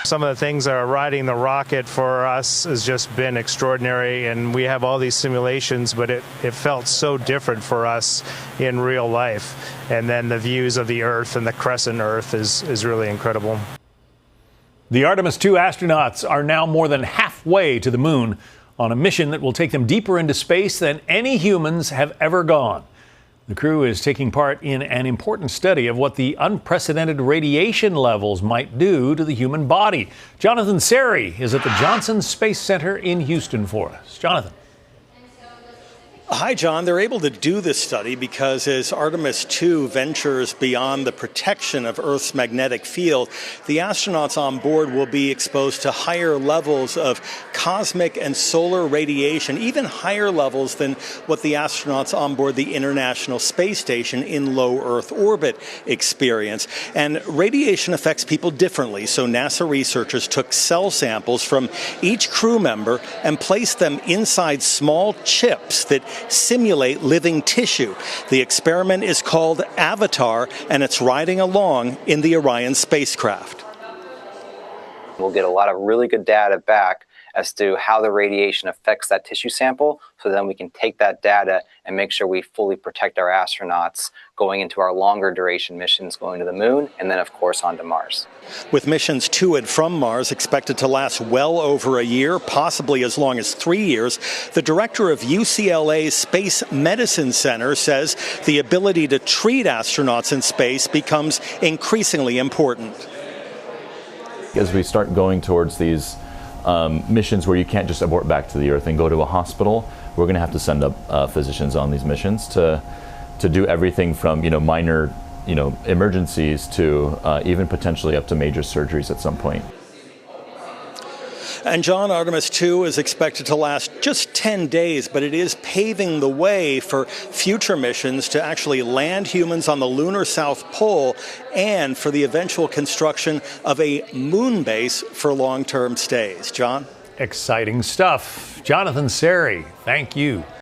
Some of the things that are riding the rocket for us has just been extraordinary, and we have all these simulations, but it felt so different for us in real life. And then the views of the Earth and the crescent Earth is really incredible. The Artemis II astronauts are now more than halfway to the moon on a mission that will take them deeper into space than any humans have ever gone. The crew is taking part in an important study of what the unprecedented radiation levels might do to the human body. Jonathan Seri is at the Johnson Space Center in Houston for us. Jonathan. Hi, John. They're able to do this study because as Artemis II ventures beyond the protection of Earth's magnetic field, the astronauts on board will be exposed to higher levels of cosmic and solar radiation, even higher levels than what the astronauts on board the International Space Station in low Earth orbit experience. And radiation affects people differently, so NASA researchers took cell samples from each crew member and placed them inside small chips that simulate living tissue. The experiment is called Avatar, and it's riding along in the Orion spacecraft. We'll get a lot of really good data back as to how the radiation affects that tissue sample, so then we can take that data and make sure we fully protect our astronauts going into our longer duration missions going to the moon and then, of course, onto Mars. With missions to and from Mars expected to last well over a year, possibly as long as 3 years, the director of UCLA's Space Medicine Center says the ability to treat astronauts in space becomes increasingly important. As we start going towards these missions where you can't just abort back to the Earth and go to a hospital, we're going to have to send up physicians on these missions to do everything from minor emergencies to even potentially up to major surgeries at some point. And John, Artemis II is expected to last just 10 days, but it is paving the way for future missions to actually land humans on the lunar South Pole and for the eventual construction of a moon base for long-term stays. John? Exciting stuff. Jonathan Seri, thank you.